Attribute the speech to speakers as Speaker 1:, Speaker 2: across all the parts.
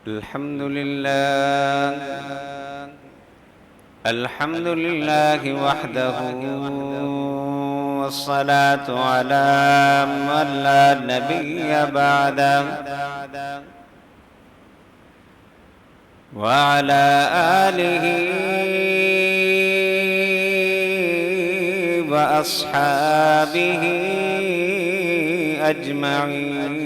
Speaker 1: الحمد لله وحده، والصلاة على من لا نبي بعده، وعلى آله وأصحابه أجمعين.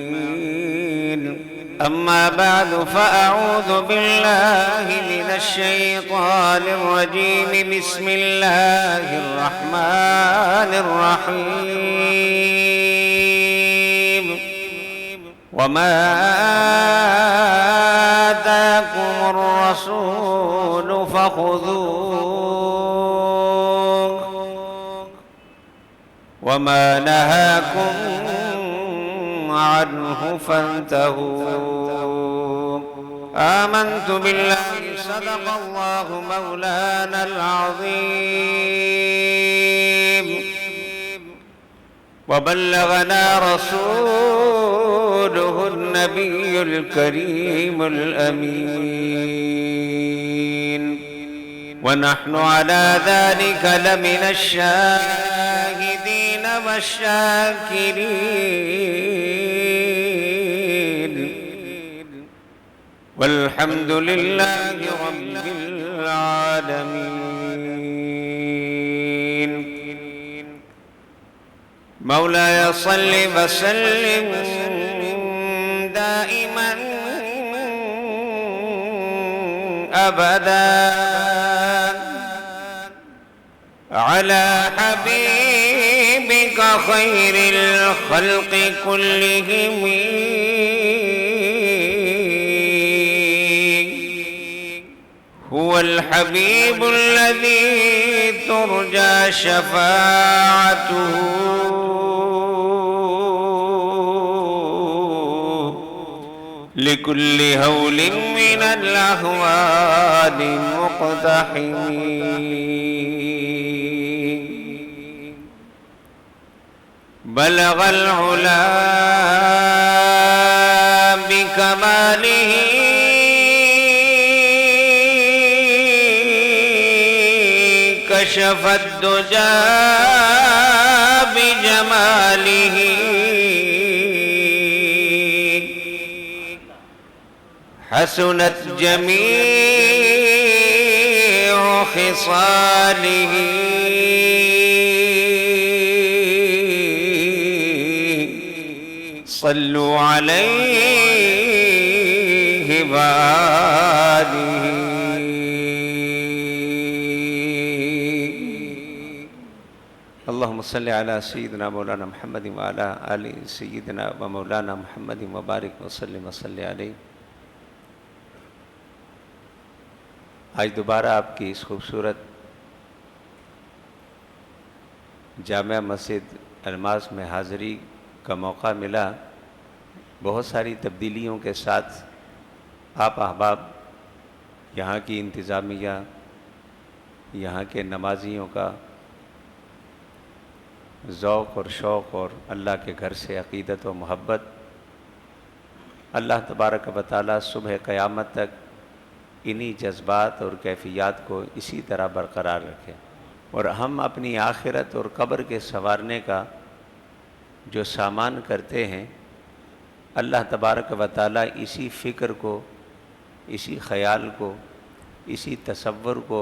Speaker 1: أما بعد، فأعوذ بالله من الشيطان الرجيم. بسم الله الرحمن الرحيم. وما آتاكم الرسول فخذوه، وما نهاكم عنه فانتهوا. آمنت بالله، صدق الله مولانا العظيم، وبلغنا رسوله النبي الكريم الأمين، ونحن على ذلك لمن الشاهدين والشاكرين، والحمد لله رب العالمين. مولاي صل وسلم دائما أبدا على حبيبك خير الخلق كلهم، هو الحبيب الذي ترجى شفاعته لكل هول من الأهوال مقتحمين. بلغ العلا بكماله، كشف الدجى بجماله، حسنت جميع خصاله، صلوا عليه وآله. اللهم صل على سيدنا مولانا محمد وعلى آل سيدنا ومولانا محمد وبارك وسلم وصل علیہ. آج دوبارہ آپ کی اس خوبصورت جامع مسجد الماس میں حاضری کا موقع ملا. بہت ساری تبدیلیوں کے ساتھ آپ احباب، یہاں کی انتظامیہ، یہاں کے نمازیوں کا ذوق اور شوق اور اللہ کے گھر سے عقیدت و محبت، اللہ تبارک و تعالیٰ صبح قیامت تک انہی جذبات اور کیفیات کو اسی طرح برقرار رکھے، اور ہم اپنی آخرت اور قبر کے سنوارنے کا جو سامان کرتے ہیں، اللہ تبارک و تعالیٰ اسی فکر کو، اسی خیال کو، اسی تصور کو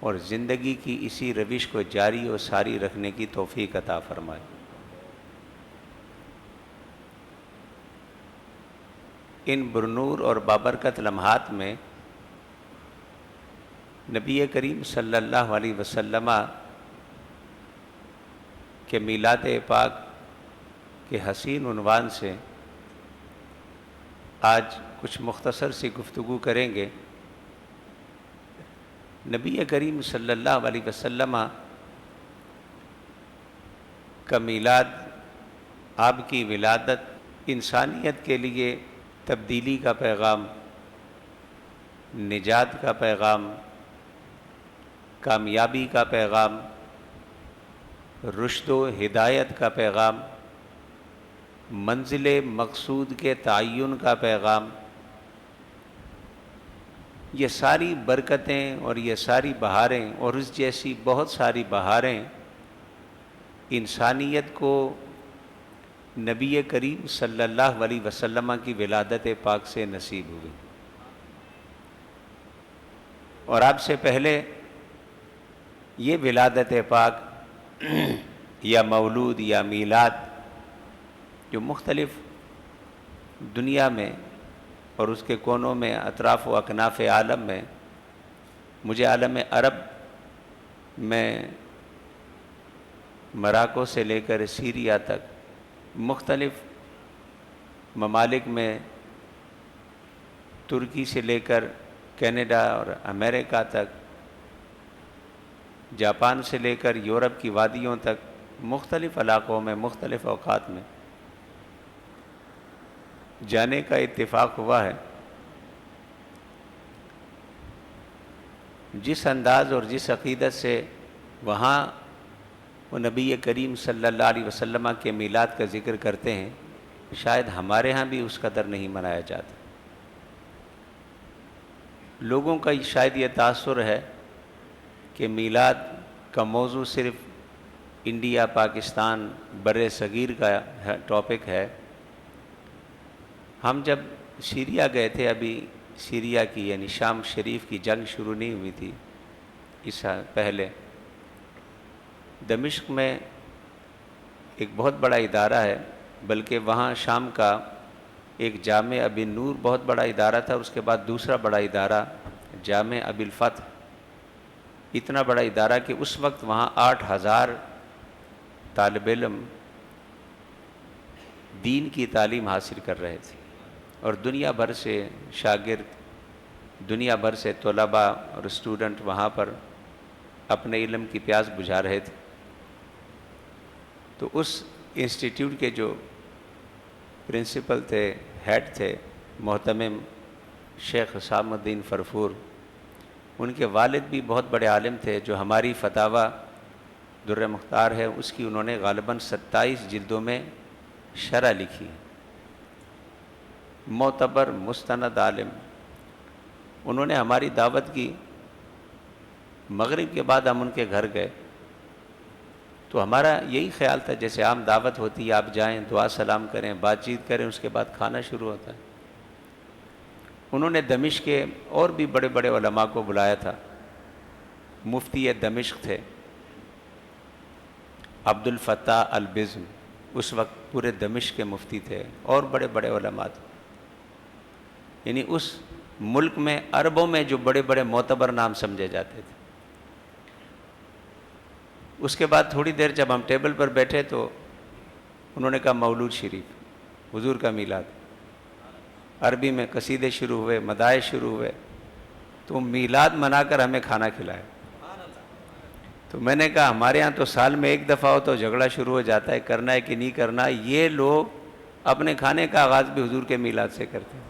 Speaker 1: اور زندگی کی اسی روش کو جاری و ساری رکھنے کی توفیق عطا فرمائے. ان برنور اور بابرکت لمحات میں نبی کریم صلی اللہ علیہ وسلم کے میلاد پاک کے حسین عنوان سے آج کچھ مختصر سی گفتگو کریں گے. نبی کریم صلی اللہ علیہ وسلم کا میلاد، آپ کی ولادت انسانیت کے لیے تبدیلی کا پیغام، نجات کا پیغام، کامیابی کا پیغام، رشد و ہدایت کا پیغام، منزل مقصود کے تعین کا پیغام، یہ ساری برکتیں اور یہ ساری بہاریں اور اس جیسی بہت ساری بہاریں انسانیت کو نبی کریم صلی اللہ علیہ وسلم کی ولادت پاک سے نصیب ہوئی. اور آپ سے پہلے یہ ولادت پاک یا مولود یا میلاد جو مختلف دنیا میں اور اس کے کونوں میں اطراف و اکناف عالم میں، مجھے عالم عرب میں مراکو سے لے کر سیریا تک مختلف ممالک میں، ترکی سے لے کر کینیڈا اور امریکہ تک، جاپان سے لے کر یورپ کی وادیوں تک، مختلف علاقوں میں مختلف اوقات میں جانے کا اتفاق ہوا ہے. جس انداز اور جس عقیدت سے وہاں وہ نبی کریم صلی اللہ علیہ وسلم کے میلاد کا ذکر کرتے ہیں، شاید ہمارے ہاں بھی اس قدر نہیں منایا جاتا. لوگوں کا شاید یہ تاثر ہے کہ میلاد کا موضوع صرف انڈیا، پاکستان، بر صغیر کا ٹاپک ہے. ہم جب سیریا گئے تھے، ابھی سیریا کی یعنی شام شریف کی جنگ شروع نہیں ہوئی تھی، اس پہلے دمشق میں ایک بہت بڑا ادارہ ہے، بلکہ وہاں شام کا ایک جامع ابی نور بہت بڑا ادارہ تھا، اس کے بعد دوسرا بڑا ادارہ جامع ابی الفتح، اتنا بڑا ادارہ کہ اس وقت وہاں 8,000 طالب علم دین کی تعلیم حاصل کر رہے تھے، اور دنیا بھر سے شاگرد، دنیا بھر سے طلباء اور اسٹوڈنٹ وہاں پر اپنے علم کی پیاس بجھا رہے تھے. تو اس انسٹیٹیوٹ کے جو پرنسپل تھے، ہیڈ تھے، محتمم شیخ حسام الدین فرفور، ان کے والد بھی بہت بڑے عالم تھے، جو ہماری فتاوی در مختار ہے اس کی انہوں نے غالباً 27 جلدوں میں شرح لکھی. معتبر مستند عالم. انہوں نے ہماری دعوت کی. مغرب کے بعد ہم ان کے گھر گئے تو ہمارا یہی خیال تھا جیسے عام دعوت ہوتی ہے، آپ جائیں، دعا سلام کریں، بات چیت کریں، اس کے بعد کھانا شروع ہوتا ہے. انہوں نے دمشق کے اور بھی بڑے بڑے علماء کو بلایا تھا. مفتی دمشق تھے عبد الفتاح البزم، اس وقت پورے دمشق کے مفتی تھے، اور بڑے بڑے علماء تھے. یعنی اس ملک میں عربوں میں جو بڑے بڑے معتبر نام سمجھے جاتے تھے. اس کے بعد تھوڑی دیر جب ہم ٹیبل پر بیٹھے تو انہوں نے کہا مولود شریف، حضور کا میلاد. عربی میں قصیدے شروع ہوئے، مدائح شروع ہوئے، تو میلاد منا کر ہمیں کھانا کھلائے. تو میں نے کہا ہمارے ہاں تو سال میں ایک دفعہ ہو تو جھگڑا شروع ہو جاتا ہے، کرنا ہے کہ نہیں کرنا. یہ لوگ اپنے کھانے کا آغاز بھی حضور کے میلاد سے کرتے ہیں.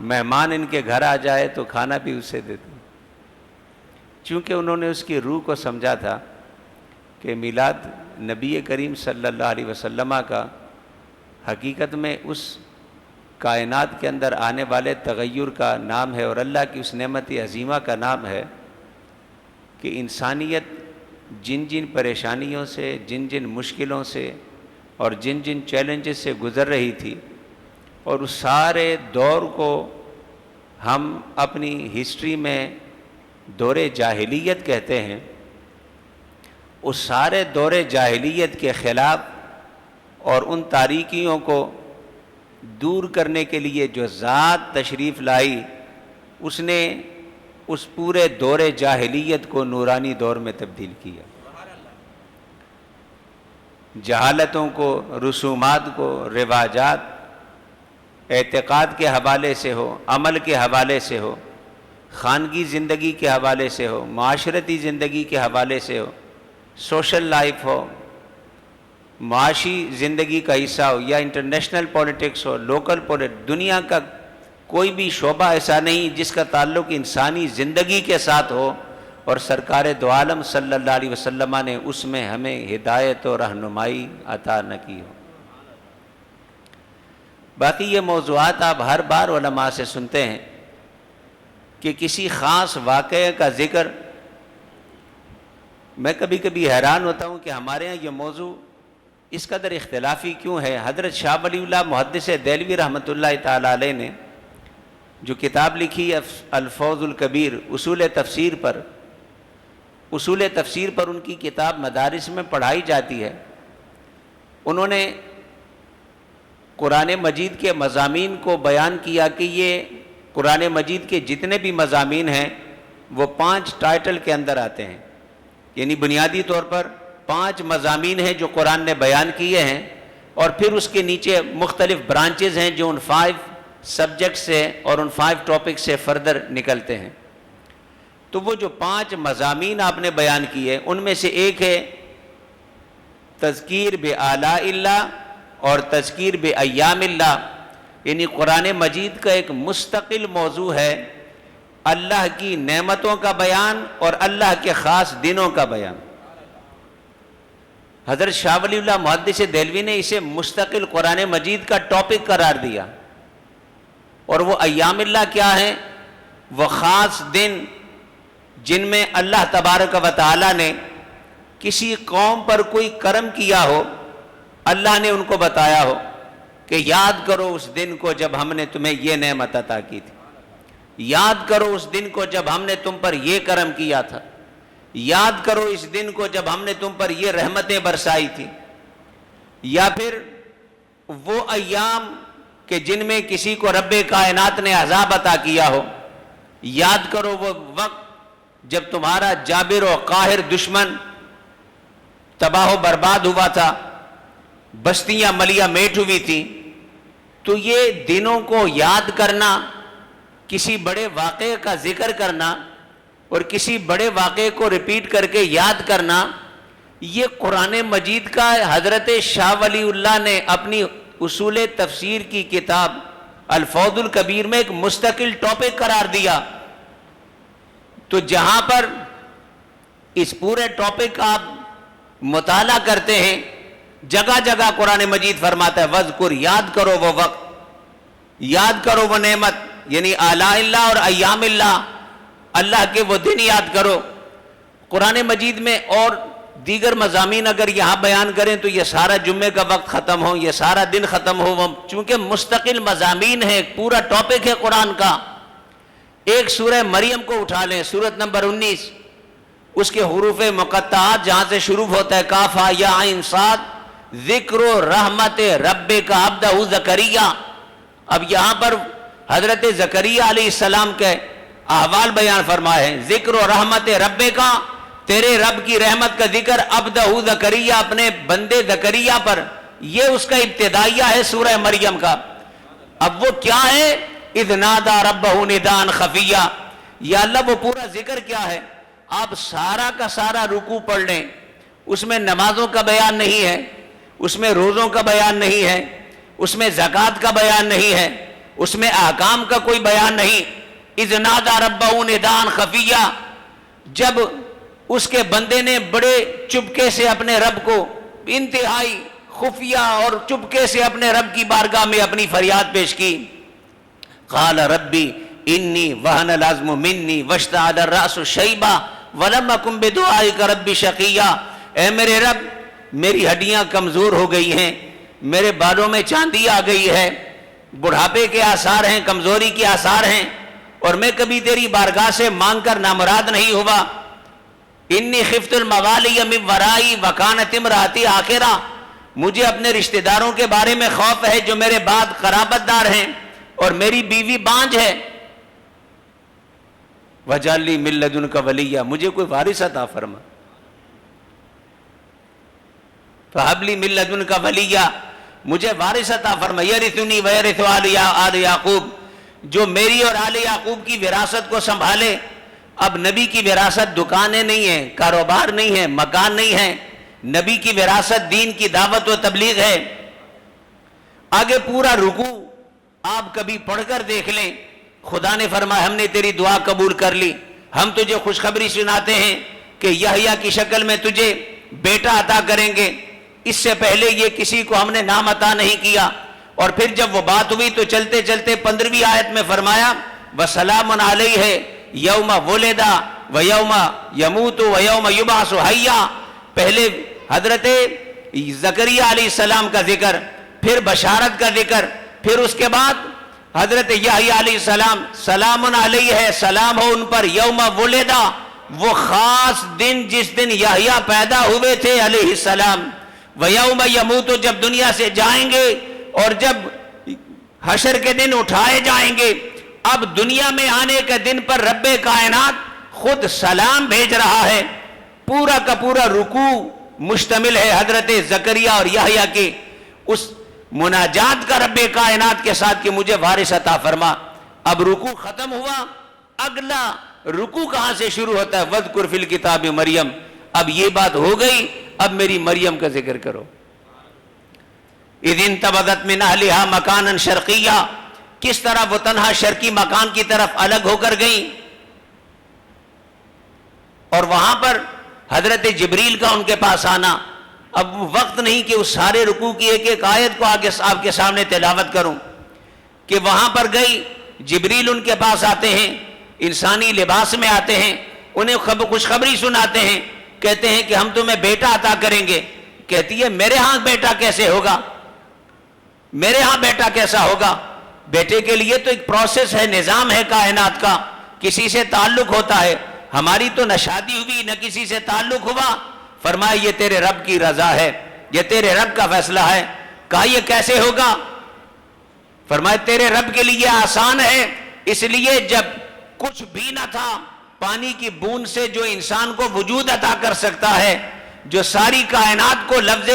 Speaker 1: مہمان ان کے گھر آ جائے تو کھانا بھی اس سے دیتے ہیں. چونکہ انہوں نے اس کی روح کو سمجھا تھا کہ میلاد نبی کریم صلی اللہ علیہ وسلم کا حقیقت میں اس کائنات کے اندر آنے والے تغیر کا نام ہے، اور اللہ کی اس نعمت عظیمہ کا نام ہے کہ انسانیت جن جن پریشانیوں سے، جن جن مشکلوں سے اور جن جن چیلنجز سے گزر رہی تھی، اور اس سارے دور کو ہم اپنی ہسٹری میں دور جاہلیت کہتے ہیں، اس سارے دور جاہلیت کے خلاف اور ان تاریکیوں کو دور کرنے کے لیے جو ذات تشریف لائی، اس نے اس پورے دور جاہلیت کو نورانی دور میں تبدیل کیا. جہالتوں کو، رسومات کو، رواجات، اعتقاد کے حوالے سے ہو، عمل کے حوالے سے ہو، خانگی زندگی کے حوالے سے ہو، معاشرتی زندگی کے حوالے سے ہو، سوشل لائف ہو، معاشی زندگی کا حصہ ہو، یا انٹرنیشنل پولیٹکس ہو، لوکل پولیٹکس، دنیا کا کوئی بھی شعبہ ایسا نہیں جس کا تعلق انسانی زندگی کے ساتھ ہو اور سرکار دو عالم صلی اللہ علیہ وسلم نے اس میں ہمیں ہدایت و رہنمائی عطا نہ کی ہو. باقی یہ موضوعات آپ ہر بار علماء سے سنتے ہیں کہ کسی خاص واقعے کا ذکر. میں کبھی کبھی حیران ہوتا ہوں کہ ہمارے ہاں یہ موضوع اس قدر اختلافی کیوں ہے. حضرت شاہ ولی اللہ محدث دہلوی رحمۃ اللہ تعالیٰ علیہ نے جو کتاب لکھی الفوز الکبیر اصول تفسیر پر ان کی کتاب مدارس میں پڑھائی جاتی ہے. انہوں نے قرآن مجید کے مضامین کو بیان کیا کہ یہ قرآن مجید کے جتنے بھی مضامین ہیں وہ 5 ٹائٹل کے اندر آتے ہیں. یعنی بنیادی طور پر 5 مضامین ہیں جو قرآن نے بیان کیے ہیں، اور پھر اس کے نیچے مختلف برانچز ہیں جو ان 5 سبجیکٹ سے اور ان 5 ٹاپک سے فردر نکلتے ہیں. تو وہ جو 5 مضامین آپ نے بیان کیے ان میں سے ایک ہے تذکیر بآلاء اللہ اور تذکیر بایام اللہ. یعنی قرآن مجید کا ایک مستقل موضوع ہے اللہ کی نعمتوں کا بیان اور اللہ کے خاص دنوں کا بیان. حضرت شاہ ولی اللہ محدث دہلوی نے اسے مستقل قرآن مجید کا ٹاپک قرار دیا. اور وہ ایام اللہ کیا ہیں؟ وہ خاص دن جن میں اللہ تبارک و تعالی نے کسی قوم پر کوئی کرم کیا ہو، اللہ نے ان کو بتایا ہو کہ یاد کرو اس دن کو جب ہم نے تمہیں یہ نعمت عطا کی تھی، یاد کرو اس دن کو جب ہم نے تم پر یہ کرم کیا تھا، یاد کرو اس دن کو جب ہم نے تم پر یہ رحمتیں برسائی تھی. یا پھر وہ ایام کہ جن میں کسی کو رب کائنات نے عذاب عطا کیا ہو، یاد کرو وہ وقت جب تمہارا جابر و قاہر دشمن تباہ و برباد ہوا تھا، بستیاں ملیہ میٹ ہوئی تھی. تو یہ دنوں کو یاد کرنا، کسی بڑے واقعے کا ذکر کرنا اور کسی بڑے واقعے کو ریپیٹ کر کے یاد کرنا، یہ قرآن مجید کا حضرت شاہ ولی اللہ نے اپنی اصول تفسیر کی کتاب الفوز الکبیر میں ایک مستقل ٹاپک قرار دیا. تو جہاں پر اس پورے ٹاپک کا آپ مطالعہ کرتے ہیں، جگہ جگہ قرآن مجید فرماتا ہے وذکر، یاد کرو وہ وقت، یاد کرو وہ نعمت، یعنی آلاء اللہ اور ایام اللہ، اللہ کے وہ دن یاد کرو. قرآن مجید میں اور دیگر مضامین اگر یہاں بیان کریں تو یہ سارا جمعے کا وقت ختم ہو، یہ سارا دن ختم ہو. چونکہ مستقل مضامین ہے، پورا ٹاپک ہے قرآن کا. ایک سورہ مریم کو اٹھا لیں، سورت نمبر 19، اس کے حروف مقطعات جہاں سے شروع ہوتا ہے کاف ہا یا عین صاد، ذکر رحمت ربک عبدہ زکریا. اب یہاں پر حضرت زکریا علیہ السلام کے احوال بیان فرمائے ہیں. ذکر رحمت ربک، تیرے رب کی رحمت کا ذکر عبدہ زکریا، اپنے بندے زکریا پر. یہ اس کا ابتدائیہ ہے سورہ مریم کا. اب وہ کیا ہے؟ اذ نادى ربہ نداء خفیہ. یا اللہ وہ پورا ذکر کیا ہے؟ آپ سارا کا سارا رکوع پڑھ لیں، اس میں نمازوں کا بیان نہیں ہے، اس میں روزوں کا بیان نہیں ہے، اس میں زکوٰۃ کا بیان نہیں ہے، اس میں احکام کا کوئی بیان نہیں. اذ نادى ربہ نداء خفیہ، جب اس کے بندے نے بڑے چپکے سے اپنے رب کو، انتہائی خفیہ اور چپکے سے اپنے رب کی بارگاہ میں اپنی فریاد پیش کی. قال ربی انی وہن العظم منی واشتعل الرأس شیبا ولم اکن بدعائک ربی شقیا. اے میرے رب، میری ہڈیاں کمزور ہو گئی ہیں، میرے بالوں میں چاندی آ گئی ہے، بڑھاپے کے آثار ہیں، کمزوری کے آثار ہیں، اور میں کبھی تیری بارگاہ سے مانگ کر نامراد نہیں ہوا. انی خفت الموالی من ورائی وکانت امراتی آخرہ، مجھے اپنے رشتہ داروں کے بارے میں خوف ہے جو میرے بعد قرابت دار ہیں اور میری بیوی بانجھ ہے. وَجَعَلْ لِي مِن لَّدُنْكَ وَلِيًّا، مجھے کوئی وارث عطا فرما. فَهَبْ لِي مِن لَّدُنْكَ وَلِيًّا، مجھے وارث عطا فرما. يَرِثُنِي وَيَرِثُ آلَ یعقوب، جو میری اور آل یعقوب کی وراثت کو سنبھالے. اب نبی کی وراثت دکانیں نہیں ہیں، کاروبار نہیں ہے، مکان نہیں ہے. نبی کی وراثت دین کی دعوت و تبلیغ ہے. آگے پورا رکوع آپ کبھی پڑھ کر دیکھ لیں. خدا نے فرمایا ہم نے تیری دعا قبول کر لی، ہم تجھے خوشخبری سناتے ہیں کہ یحییٰ کی شکل میں تجھے بیٹا عطا کریں گے. اس سے پہلے یہ کسی کو ہم نے نام عطا نہیں کیا. اور پھر جب وہ بات ہوئی تو چلتے چلتے 15ویں آیت میں فرمایا وسلام علیہ یوم ولد و یوم یموت و یوم یبعث حیا. پہلے حضرت زکریا علیہ السلام کا ذکر، پھر بشارت کا ذکر، پھر اس کے بعد حضرت یحییٰ علیہ السلام، سلام علیہ ہے، سلام ہو ان پر، یوم ولدا، وہ خاص دن جس دن یحییٰ پیدا ہوئے تھے علیہ السلام، ویوم یموت، جب دنیا سے جائیں گے اور جب حشر کے دن اٹھائے جائیں گے. اب دنیا میں آنے کے دن پر رب کائنات خود سلام بھیج رہا ہے. پورا کا پورا رکوع مشتمل ہے حضرت زکریا اور یحییٰ کے اس مناجات کا رب کائنات کے ساتھ کہ مجھے وارث عطا فرما. اب رکوع ختم ہوا، اگلا رکوع کہاں سے شروع ہوتا ہے؟ وَاذْكُرْ فِي الْكِتَابِ مریم. اب یہ بات ہو گئی، اب میری مریم کا ذکر کرو. اِذِ انتبذت مِنْ أَهْلِهَا مَكَانًا شَرْقِيًّا، کس طرح وہ تنہا شرقی مکان کی طرف الگ ہو کر گئیں، اور وہاں پر حضرت جبریل کا ان کے پاس آنا. اب وقت نہیں کہ اس سارے رکوع کی ایک ایک آیت کو آگے آپ کے سامنے تلاوت کروں، کہ وہاں پر گئی، جبریل ان کے پاس آتے ہیں، انسانی لباس میں آتے ہیں، انہیں خوشخبری سناتے ہیں، کہتے ہیں کہ ہم تمہیں بیٹا عطا کریں گے. کہتی ہے میرے ہاں بیٹا کیسے ہوگا، میرے ہاں بیٹا کیسا ہوگا؟ بیٹے کے لیے تو ایک پروسیس ہے، نظام ہے کائنات کا، کسی سے تعلق ہوتا ہے. ہماری تو نہ شادی ہوئی نہ کسی سے تعلق ہوا. فرمایا یہ تیرے رب کی رضا ہے، یہ تیرے رب کا فیصلہ ہے. کہا یہ کیسے ہوگا؟ فرمایا تیرے رب کے لیے آسان ہے، اس لیے جب کچھ بھی نہ تھا، پانی کی بوند سے جو انسان کو وجود عطا کر سکتا ہے، جو ساری کائنات کو لفظ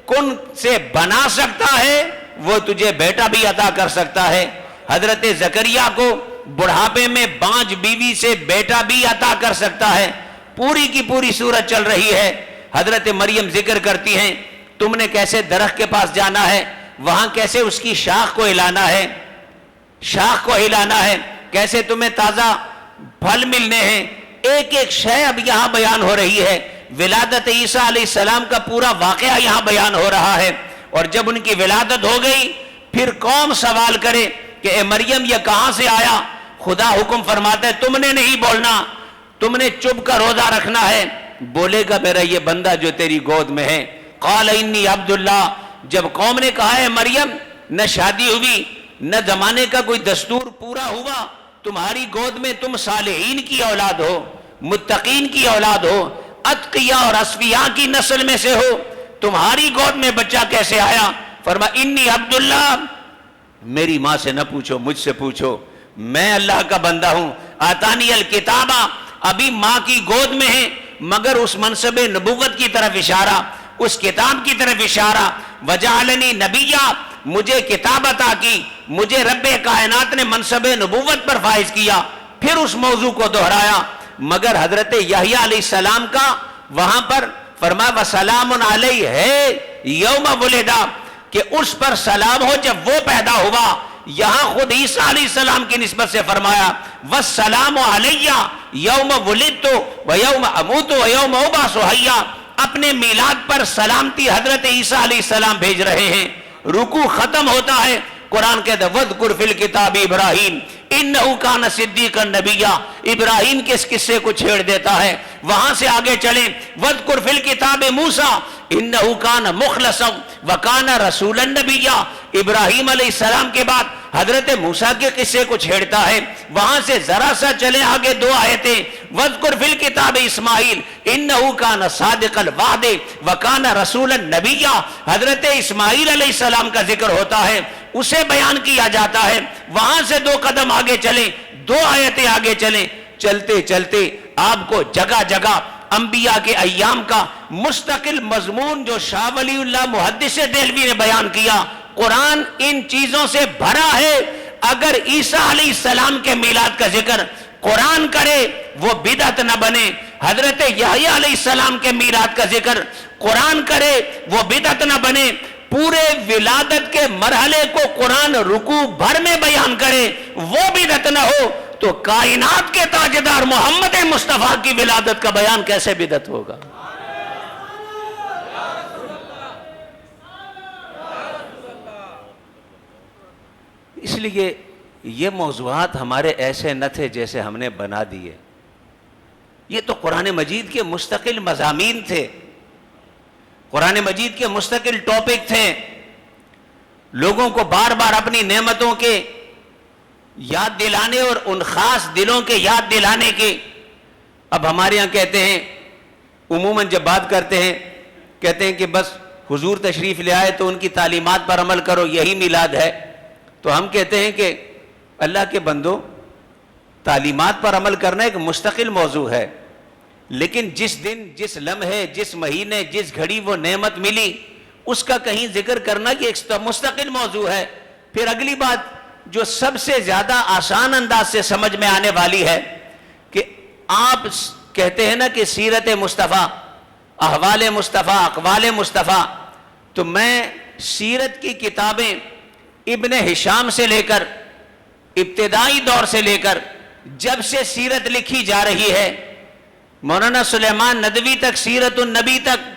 Speaker 1: کن سے بنا سکتا ہے، وہ تجھے بیٹا بھی عطا کر سکتا ہے. حضرت زکریا کو بڑھاپے میں بانج بیوی سے بیٹا بھی عطا کر سکتا ہے. پوری کی پوری صورت چل رہی ہے. حضرت مریم ذکر کرتی ہیں تم نے کیسے درخت کے پاس جانا ہے، وہاں کیسے اس کی شاخ کو ہلانا ہے، شاخ کو ہلانا ہے، کیسے تمہیں تازہ پھل ملنے ہیں. ایک ایک شے اب یہاں بیان ہو رہی ہے. ولادت عیسیٰ علیہ السلام کا پورا واقعہ یہاں بیان ہو رہا ہے. اور جب ان کی ولادت ہو گئی، پھر قوم سوال کرے کہ اے مریم یہ کہاں سے آیا؟ خدا حکم فرماتا ہے تم نے نہیں بولنا، تم نے چپ کا روزہ رکھنا ہے. بولے گا میرا یہ بندہ جو تیری گود میں ہے. قال انی عبداللہ. جب قوم نے کہا ہے مریم نہ شادی ہوئی نہ زمانے کا کوئی دستور پورا ہوا، تمہاری گود میں تم صالحین کی اولاد ہو، متقین کی اولاد ہو، اتقیاء اور اصفیاء کی نسل میں سے ہو، تمہاری گود میں بچہ کیسے آیا؟ فرمایا انی عبداللہ. میری ماں سے نہ پوچھو، مجھ سے پوچھو، میں اللہ کا بندہ ہوں. آتانی الکتابہ، ابھی ماں کی گود میں ہے، مگر اس منصب نبوت کی طرف اشارہ، اس کتاب کی طرف اشارہ. وجعلنی نبیہ، مجھے کتاب عطا کی، مجھے رب کائنات نے منصب نبوت پر فائز کیا. پھر اس موضوع کو دہرایا. مگر حضرت یحییٰ علیہ السلام کا وہاں پر فرمایا وسلام علیہ ہے یوم ولدا، کہ اس پر سلام ہو جب وہ پیدا ہوا. یہاں خود عیسیٰ علیہ السلام کی نسبت سے فرمایا والسلام علیہ یوم ولدت و یوم اموت و یوم ابعث حیا. اپنے میلاد پر سلامتی حضرت عیسیٰ علیہ السلام بھیج رہے ہیں. رکوع ختم ہوتا ہے، قرآن کہتا ہے وَاذْكُرْ فِي الْكِتَابِ ابراہیم انہو کان صدیقا نبیا. ابراہیم کے اس قصے کو چھیڑ دیتا ہے. وہاں سے آگے چلیں وَاذْكُرْ فِي الْكِتَابِ موسیٰ انہو کان مخلصا وکان رسولا نبیا. ابراہیم علیہ السلام کے بعد حضرت موسیٰ کے قصے کو چھیڑتا ہے. وہاں سے ذرا سا چلیں آگے دو آیتیں وَاذْكُرْ فِي الْكِتَابِ اسماعیل انہو کان صادق الوعد وکان رسولا نبیا. حضرت اسماعیل علیہ السلام کا ذکر ہوتا ہے، اسے بیان کیا جاتا ہے. وہاں سے دو قدم آگے چلیں، دو آیتیں آگے چلیں. چلتے چلتے آپ کو جگہ جگہ انبیاء کے ایام کا مستقل مضمون جو شاہ ولی اللہ محدث دہلوی نے بیان کیا. قرآن ان چیزوں سے بھرا ہے. اگر عیسیٰ علیہ السلام کے میلاد کا ذکر قرآن کرے وہ بدعت نہ بنے، حضرت یحییٰ علیہ السلام کے میلاد کا ذکر قرآن کرے وہ بدعت نہ بنے. پورے ولادت کے مرحلے کو قرآن رکوع بھر میں بیان کرے وہ بدعت نہ ہو، تو کائنات کے تاجدار محمد مصطفیٰ کی ولادت کا بیان کیسے بدعت ہوگا؟ اس لیے یہ موضوعات ہمارے ایسے نہ تھے جیسے ہم نے بنا دیے. یہ تو قرآن مجید کے مستقل مضامین تھے, قرآن مجید کے مستقل ٹاپک تھے. لوگوں کو بار بار اپنی نعمتوں کے یاد دلانے اور ان خاص دلوں کے یاد دلانے کے. اب ہمارے یہاں کہتے ہیں, عموماً جب بات کرتے ہیں کہتے ہیں کہ بس حضور تشریف لے آئے تو ان کی تعلیمات پر عمل کرو, یہی میلاد ہے. تو ہم کہتے ہیں کہ اللہ کے بندو, تعلیمات پر عمل کرنا ایک مستقل موضوع ہے, لیکن جس دن, جس لمحے, جس مہینے, جس گھڑی وہ نعمت ملی, اس کا کہیں ذکر کرنا کہ ایک مستقل موضوع ہے. پھر اگلی بات جو سب سے زیادہ آسان انداز سے سمجھ میں آنے والی ہے کہ آپ کہتے ہیں نا کہ سیرت مصطفیٰ, احوال مصطفیٰ, اقوال مصطفیٰ, تو میں سیرت کی کتابیں ابن ہشام سے لے کر, ابتدائی دور سے لے کر جب سے سیرت لکھی جا رہی ہے, مولانا سلیمان ندوی تک, سیرت النبی تک,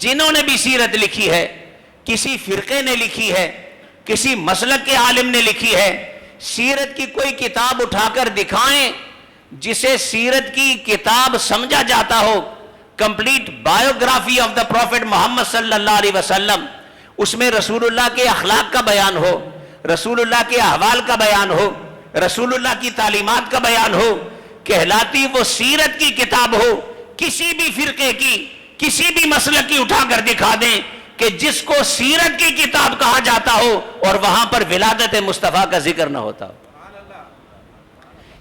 Speaker 1: جنہوں نے بھی سیرت لکھی ہے, کسی فرقے نے لکھی ہے, کسی مسلک کے عالم نے لکھی ہے, سیرت کی کوئی کتاب اٹھا کر دکھائیں جسے سیرت کی کتاب سمجھا جاتا ہو, complete biography of the prophet Muhammad صلی اللہ علیہ وسلم, اس میں رسول اللہ کے اخلاق کا بیان ہو, رسول اللہ کے احوال کا بیان ہو, رسول اللہ کی تعلیمات کا بیان ہو, کہلاتی وہ سیرت کی کتاب ہو. کسی بھی فرقے کی, کسی بھی مسلک کی اٹھا کر دکھا دیں کہ جس کو سیرت کی کتاب کہا جاتا ہو اور وہاں پر ولادت مصطفیٰ کا ذکر نہ ہوتا ہو.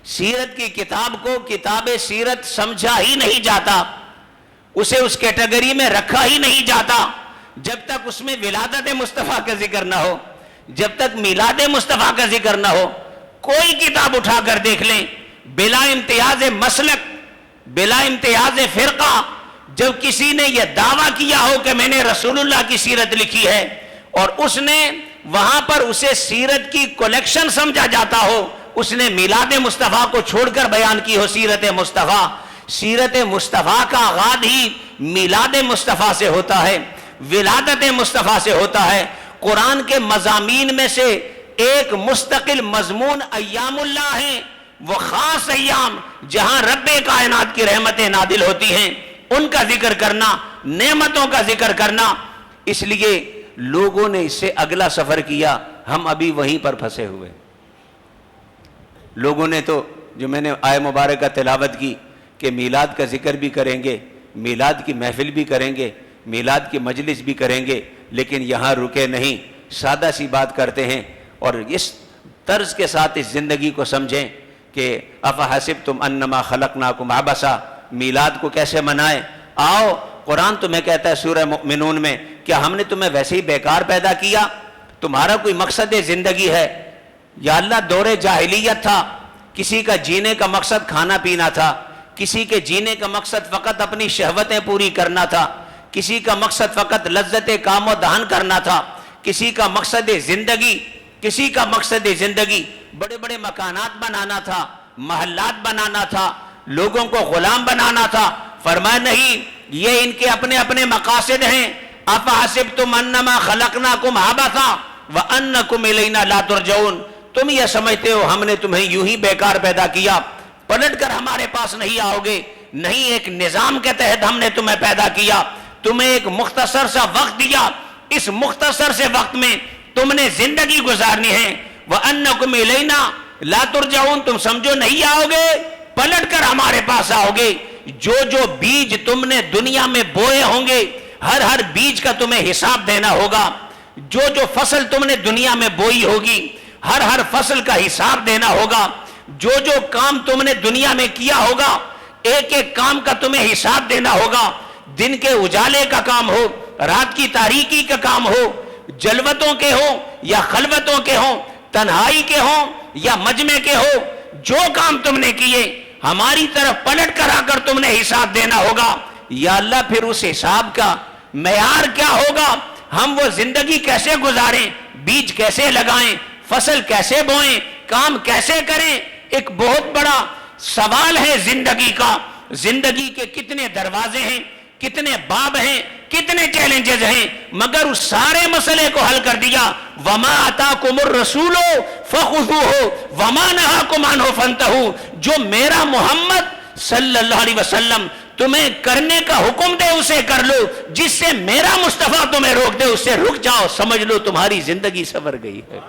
Speaker 1: سیرت کی کتاب کو کتاب سیرت سمجھا ہی نہیں جاتا, اسے اس کیٹیگری میں رکھا ہی نہیں جاتا جب تک اس میں ولادت مصطفیٰ کا ذکر نہ ہو, جب تک میلاد مصطفیٰ کا ذکر نہ ہو. کوئی کتاب اٹھا کر دیکھ لیں, بلا امتیاز مسلک, بلا امتیاز فرقہ, جب کسی نے یہ دعویٰ کیا ہو کہ میں نے رسول اللہ کی سیرت لکھی ہے اور اس نے وہاں پر اسے سیرت کی کلیکشن سمجھا جاتا ہو, اس نے میلاد مصطفیٰ کو چھوڑ کر بیان کی ہو سیرت مصطفیٰ. سیرت مصطفیٰ کا آغاز ہی میلاد مصطفیٰ سے ہوتا ہے, ولادت مصطفیٰ سے ہوتا ہے. قرآن کے مضامین میں سے ایک مستقل مضمون ایام اللہ ہیں, وہ خاص ایام جہاں رب کائنات کی رحمتیں نازل ہوتی ہیں, ان کا ذکر کرنا, نعمتوں کا ذکر کرنا. اس لیے لوگوں نے اس سے اگلا سفر کیا, ہم ابھی وہیں پر پھنسے ہوئے. لوگوں نے تو جو میں نے آیہ مبارکہ تلاوت کی کہ میلاد کا ذکر بھی کریں گے, میلاد کی محفل بھی کریں گے, میلاد کی مجلس بھی کریں گے, لیکن یہاں رکے نہیں, سادہ سی بات کرتے ہیں اور اس طرز کے ساتھ اس زندگی کو سمجھیں کہ افحسبتم انما خلقناکم عبثا, میلاد کو کیسے منائیں. آؤ, قرآن تمہیں کہتا ہے سورہ مؤمنون میں, کیا ہم نے تمہیں ویسے ہی بیکار پیدا کیا؟ تمہارا کوئی مقصد زندگی ہے؟ یا اللہ دور جاہلیت تھا, کسی کا جینے کا مقصد کھانا پینا تھا, کسی کے جینے کا مقصد فقط اپنی شہوتیں پوری کرنا تھا, کسی کا مقصد فقط لذت کام و دہن کرنا تھا, کسی کا مقصد زندگی, کسی کا مقصد زندگی بڑے بڑے مکانات بنانا تھا, محلات بنانا تھا, لوگوں کو غلام بنانا تھا. فرمایا نہیں, یہ ان کے اپنے اپنے مقاصد ہیں. افحسبتم انما خلقناکم عبثا وانکم الینا لا ترجعون, تم یہ سمجھتے ہو ہم نے تمہیں یوں ہی بیکار پیدا کیا, پلٹ کر ہمارے پاس نہیں آؤ گے؟ نہیں, ایک نظام کے تحت ہم نے تمہیں پیدا کیا, تمہیں ایک مختصر سا وقت دیا, اس مختصر سے وقت میں تم نے زندگی گزارنی ہے. وَأَنَّكُمْ إِلَيْنَا لَا تُرْجَعُونَ, تم سمجھو نہیں آؤ گے, پلٹ کر ہمارے پاس آؤ گے. جو جو بیج تم نے دنیا میں بوئے ہوں گے, ہر ہر بیج کا تمہیں حساب دینا ہوگا. جو جو فصل تم نے دنیا میں بوئی ہوگی, ہر ہر فصل کا حساب دینا ہوگا. جو جو کام تم نے دنیا میں کیا ہوگا, ایک ایک کام کا تمہیں حساب دینا ہوگا. دن کے اجالے کا کام ہو, رات کی تاریکی کا کام ہو, جلوتوں کے ہوں یا خلوتوں کے ہوں, تنہائی کے ہوں یا مجمع کے ہو, جو کام تم نے کیے ہماری طرف پلٹ کر آ کر تم نے حساب دینا ہوگا. یا اللہ, پھر اس حساب کا معیار کیا ہوگا؟ ہم وہ زندگی کیسے گزاریں, بیج کیسے لگائیں, فصل کیسے بوئیں, کام کیسے کریں؟ ایک بہت بڑا سوال ہے زندگی کا. زندگی کے کتنے دروازے ہیں, کتنے باب ہیں, کتنے چیلنجز ہیں, مگر اس سارے مسئلے کو حل کر دیا. وما آتاکم الرسول فخذوہ وما نہاکم عنہ فانتہوا. جو میرا محمد صلی اللہ علیہ وسلم تمہیں کرنے کا حکم دے اسے کر لو, جس سے میرا مصطفیٰ تمہیں روک دے اس سے رک جاؤ, سمجھ لو تمہاری زندگی سنور گئی ہے.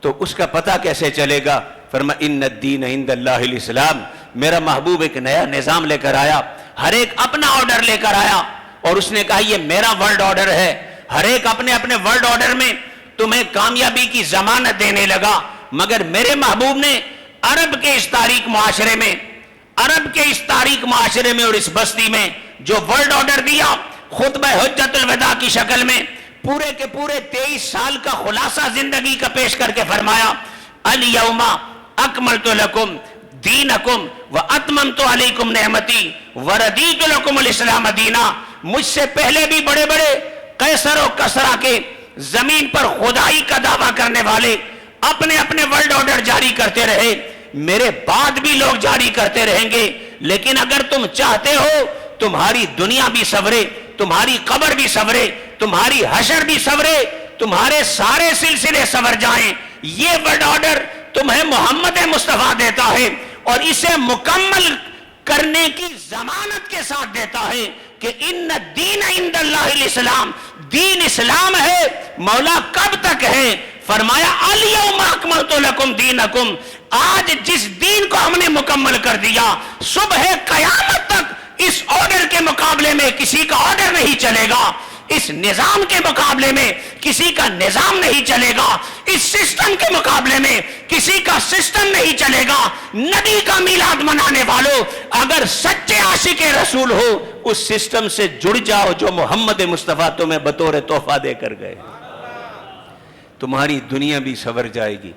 Speaker 1: تو اس کا پتہ کیسے چلے گا؟ فرما ان الدین عند اللہ الاسلام. میرا محبوب ایک نیا نظام لے کر آیا, ہر ایک اپنا آرڈر لے کر آیا, اور اس نے کہا یہ میرا ورلڈ آرڈر ہے. ہر ایک اپنے اپنے ورلڈ آرڈر میں تمہیں کامیابی کی ضمانت دینے لگا, مگر میرے محبوب نے عرب کے اس تاریک معاشرے میں, عرب کے اس تاریک معاشرے میں اور اس بستی میں جو ورلڈ آرڈر دیا, خطبہ حجت الوداع کی شکل میں پورے کے پورے 23 سال کا خلاصہ زندگی کا پیش کر کے فرمایا الیوم اکملت لکم دینکم واتممت علیکم نعمتی ورضیت لکم الاسلام دینا. مجھ سے پہلے بھی بڑے بڑے قیصر و کسرا کے زمین پر خدائی کا دعویٰ کرنے والے اپنے اپنے ورلڈ آرڈر جاری کرتے رہے, میرے بعد بھی لوگ جاری کرتے رہیں گے, لیکن اگر تم چاہتے ہو تمہاری دنیا بھی سنورے, تمہاری قبر بھی سنورے, تمہاری حشر بھی سنورے, تمہارے سارے سلسلے سنور جائیں, یہ ورلڈ آرڈر تمہیں محمد مصطفیٰ دیتا ہے, اور اسے مکمل کرنے کی ضمانت کے ساتھ دیتا ہے کہ ان الدین عند اللہ الاسلام. دین اسلام ہے. مولا کب تک ہے؟ فرمایا الیوم اکملت لکم دینکم. آج جس دین کو ہم نے مکمل کر دیا, صبح قیامت تک اس آرڈر کے مقابلے میں کسی کا آرڈر نہیں چلے گا, اس نظام کے مقابلے میں کسی کا نظام نہیں چلے گا, اس سسٹم کے مقابلے میں کسی کا سسٹم نہیں چلے گا. نبی کا میلاد منانے والوں, اگر سچے عاشق رسول ہو اس سسٹم سے جڑ جاؤ جو محمد مصطفیٰ تمہیں بطور تحفہ دے کر گئے. تمہاری دنیا بھی سنور جائے گی,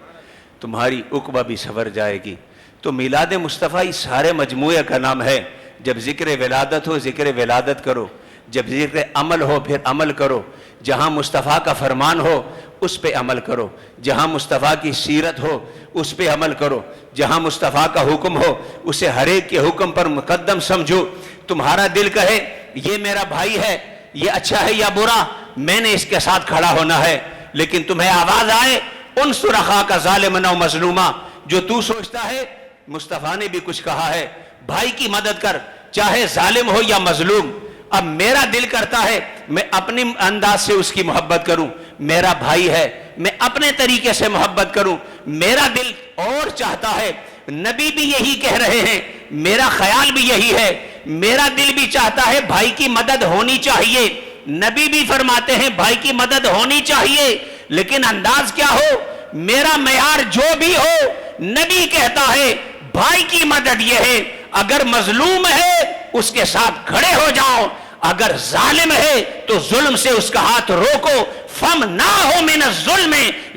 Speaker 1: تمہاری عقبہ بھی سنور جائے گی. تو میلاد مصطفیٰ اس سارے مجموعے کا نام ہے. جب ذکر ولادت ہو ذکر ولادت کرو, جب ذکر عمل ہو پھر عمل کرو, جہاں مصطفیٰ کا فرمان ہو اس پہ عمل کرو, جہاں مصطفیٰ کی سیرت ہو اس پہ عمل کرو, جہاں مصطفیٰ کا حکم ہو اسے ہر ایک کے حکم پر مقدم سمجھو. تمہارا دل کہے یہ میرا بھائی ہے, یہ اچھا ہے یا برا, میں نے اس کے ساتھ کھڑا ہونا ہے, لیکن تمہیں آواز آئے انصر اخاک ظالما و مظلوما, جو تو سوچتا ہے مصطفیٰ نے بھی کچھ کہا ہے, بھائی کی مدد کر چاہے ظالم ہو یا مظلوم. اب میرا دل کرتا ہے میں اپنے انداز سے اس کی محبت کروں, میرا بھائی ہے میں اپنے طریقے سے محبت کروں. میرا دل اور چاہتا ہے, نبی بھی یہی کہہ رہے ہیں, میرا خیال بھی یہی ہے, میرا دل بھی چاہتا ہے بھائی کی مدد ہونی چاہیے. نبی بھی فرماتے ہیں بھائی کی مدد ہونی چاہیے, لیکن انداز کیا ہو, میرا معیار جو بھی ہو, نبی کہتا ہے بھائی کی مدد یہ ہے اگر مظلوم ہے اس کے ساتھ کھڑے ہو جاؤ, اگر ظالم ہے تو ظلم سے اس کا ہاتھ روکو. فم نہ ہو من الظلم,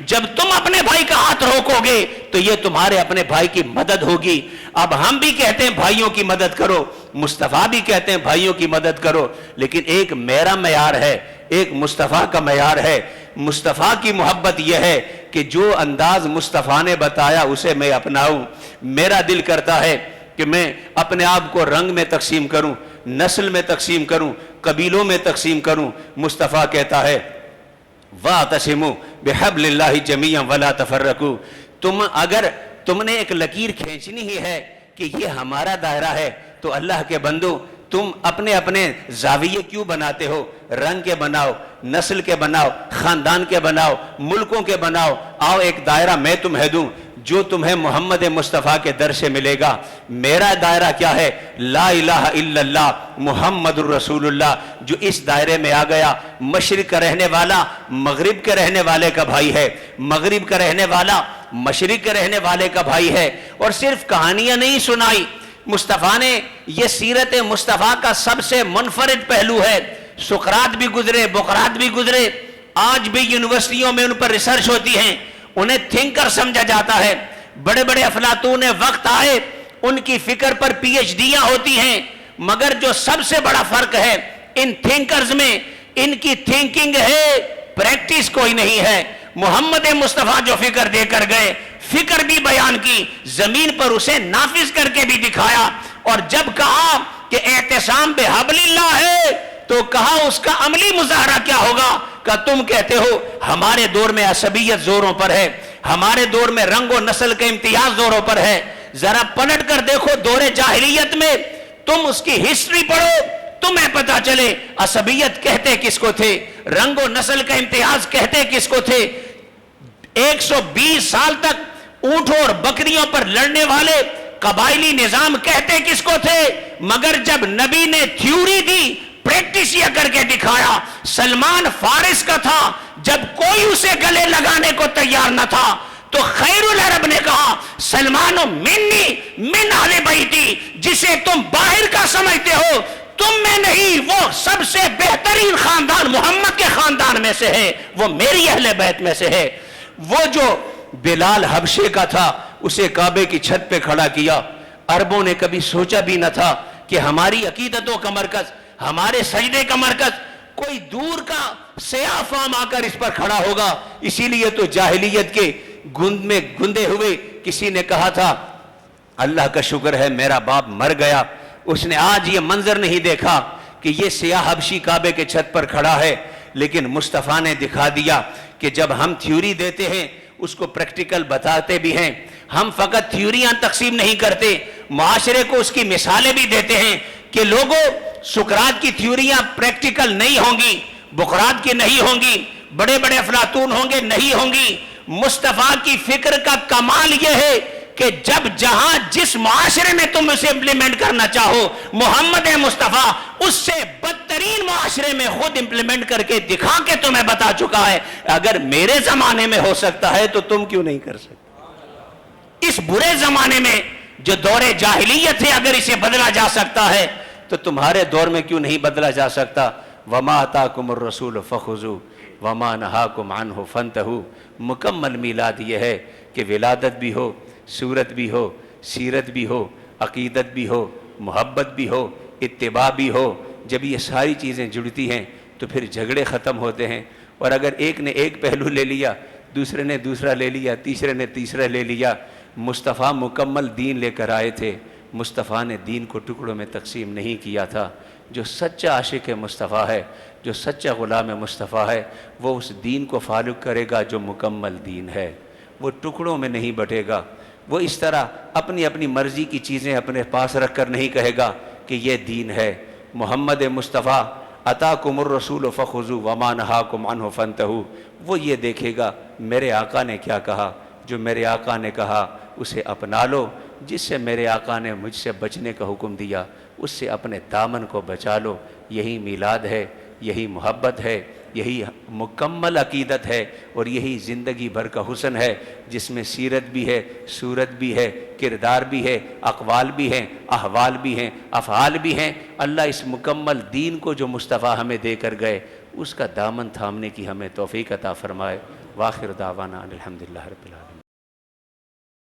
Speaker 1: جب تم اپنے بھائی کا ہاتھ روکو گے تو یہ تمہارے اپنے بھائی کی مدد ہوگی. اب ہم بھی کہتے ہیں بھائیوں کی مدد کرو, مصطفیٰ بھی کہتے ہیں بھائیوں کی مدد کرو, لیکن ایک میرا معیار ہے, ایک مصطفیٰ کا معیار ہے. مصطفیٰ کی محبت یہ ہے کہ جو انداز مصطفیٰ نے بتایا اسے میں اپناؤں. میرا دل کرتا ہے کہ میں اپنے آپ کو رنگ میں تقسیم کروں, نسل میں تقسیم کروں, قبیلوں میں تقسیم کروں. مصطفیٰ کہتا ہے وَاعْتَصِمُوا بِحَبْلِ اللَّهِ جَمِيعًا وَلَا تَفَرَّقُوا. اگر تم نے ایک لکیر کھینچنی ہی ہے کہ یہ ہمارا دائرہ ہے, تو اللہ کے بندو تم اپنے اپنے زاویے کیوں بناتے ہو؟ رنگ کے بناؤ, نسل کے بناؤ, خاندان کے بناؤ, ملکوں کے بناؤ. آؤ ایک دائرہ میں تمہیں دوں جو تمہیں محمد مصطفیٰ کے در سے ملے گا. میرا دائرہ کیا ہے؟ لا الہ الا اللہ محمد الرسول اللہ. جو اس دائرے میں آ گیا, مشرق کا رہنے والا مغرب کے رہنے والے کا بھائی ہے, مغرب کا رہنے والا مشرق کے رہنے والے کا بھائی ہے. اور صرف کہانیاں نہیں سنائی, مصطفیٰ نے یہ سیرت مصطفیٰ کا سب سے منفرد پہلو ہے. سقراط بھی گزرے, بقراط بھی گزرے, آج بھی یونیورسٹیوں میں ان پر ریسرچ ہوتی ہیں, انہیں تھنکر سمجھا جاتا ہے. بڑے بڑے افلاطون وقت آئے, ان کی فکر پر پی ایچ ڈیاں ہوتی ہیں, مگر جو سب سے بڑا فرق ہے ان تھنکرز میں, ان کی تھنکنگ ہے, پریکٹس کوئی نہیں ہے. محمد مصطفیٰ جو فکر دے کر گئے, فکر بھی بیان کی, زمین پر اسے نافذ کر کے بھی دکھایا, اور جب کہا کہ اعتصام بحبل اللہ ہے تو کہا اس کا عملی مظاہرہ کیا ہوگا؟ کہ تم کہتے ہو ہمارے دور میں عصبیت زوروں پر ہے، ہمارے دور میں رنگ و نسل کا امتیاز زوروں پر ہے. ذرا پلٹ کر دیکھو دور جاہلیت میں، تم اس کی ہسٹری پڑھو، تمہیں پتا چلے عصبیت کہتے کس کو تھے، رنگ و نسل کا امتیاز کہتے کس کو تھے. 120 سال تک اونٹوں اور بکریوں پر لڑنے والے قبائلی نظام کہتے کس کو تھے؟ مگر جب نبی نے تھیوری دی، پریکٹس یہ کر کے دکھایا. سلمان فارس کا تھا، جب کوئی اسے گلے لگانے کو تیار نہ تھا تو خیر العرب نے کہا سلمان منی من اہل بیتی، جسے تم باہر کا سمجھتے ہو تم میں نہیں، وہ سب سے بہترین خاندان محمد کے خاندان میں سے ہے، وہ میری اہل بیت میں سے ہے. وہ جو بلال حبشے کا تھا اسے کعبے کی چھت پہ کھڑا کیا. عربوں نے کبھی سوچا بھی نہ تھا کہ ہماری عقیدتوں کا مرکز، ہمارے سجدے کا مرکز کوئی دور کا سیاہ فام آ کر اس پر کھڑا ہوگا. اسی لیے تو جاہلیت کے گند میں گندے ہوئے کسی نے کہا تھا اللہ کا شکر ہے میرا باپ مر گیا، اس نے آج یہ منظر نہیں دیکھا کہ یہ سیاہ حبشی کعبے کے چھت پر کھڑا ہے. لیکن مصطفیٰ نے دکھا دیا کہ جب ہم تھیوری دیتے ہیں اس کو پریکٹیکل بتاتے بھی ہیں. ہم فقط تھیوریاں تقسیم نہیں کرتے، معاشرے کو اس کی مثالیں بھی دیتے ہیں کہ لوگوں سقراط کی تھیوریاں پریکٹیکل نہیں ہوں گی، بقراط کی نہیں ہوں گی، بڑے بڑے افلاطون ہوں گے نہیں ہوں گی. مصطفیٰ کی فکر کا کمال یہ ہے کہ جب جہاں جس معاشرے میں تم اسے امپلیمنٹ کرنا چاہو، محمد مصطفیٰ اس سے بدترین معاشرے میں خود امپلیمنٹ کر کے دکھا کے تمہیں بتا چکا ہے اگر میرے زمانے میں ہو سکتا ہے تو تم کیوں نہیں کر سکتے؟ اس برے زمانے میں جو دور جاہلیت ہے اگر اسے بدلا جا سکتا ہے تو تمہارے دور میں کیوں نہیں بدلا جا سکتا؟ وَمَا أَتَاكُمُ الرَّسُولُ فَخُذُوهُ وَمَا نَهَاكُمْ عَنْهُ فَانْتَهُوا. مکمل میلاد یہ ہے کہ ولادت بھی ہو، صورت بھی ہو، سیرت بھی ہو، عقیدت بھی ہو، محبت بھی ہو، اتباع بھی ہو. جب یہ ساری چیزیں جڑتی ہیں تو پھر جھگڑے ختم ہوتے ہیں. اور اگر ایک نے ایک پہلو لے لیا، دوسرے نے دوسرا لے لیا، تیسرے نے تیسرا لے لیا. مصطفیٰ مکمل دین لے کر آئے تھے، مصطفیٰ نے دین کو ٹکڑوں میں تقسیم نہیں کیا تھا. جو سچا عاشق مصطفیٰ ہے، جو سچا غلام مصطفیٰ ہے، وہ اس دین کو فالو کرے گا جو مکمل دین ہے، وہ ٹکڑوں میں نہیں بٹے گا. وہ اس طرح اپنی اپنی مرضی کی چیزیں اپنے پاس رکھ کر نہیں کہے گا کہ یہ دین ہے. محمد مصطفیٰ اتاکم الرسول فخذوا وما نہاکم عنہ فانتہوا، وہ یہ دیکھے گا میرے آقا نے کیا کہا، جو میرے آقا نے کہا اسے اپنا لو. جس سے میرے آقا نے مجھ سے بچنے کا حکم دیا اس سے اپنے دامن کو بچا لو. یہی میلاد ہے، یہی محبت ہے، یہی مکمل عقیدت ہے اور یہی زندگی بھر کا حسن ہے جس میں سیرت بھی ہے، صورت بھی ہے، کردار بھی ہے، اقوال بھی ہیں، احوال بھی ہیں، افعال بھی ہیں. اللہ اس مکمل دین کو جو مصطفیٰ ہمیں دے کر گئے اس کا دامن تھامنے کی ہمیں توفیق عطا فرمائے. وآخر دعوانا الحمدللہ رب العالمین.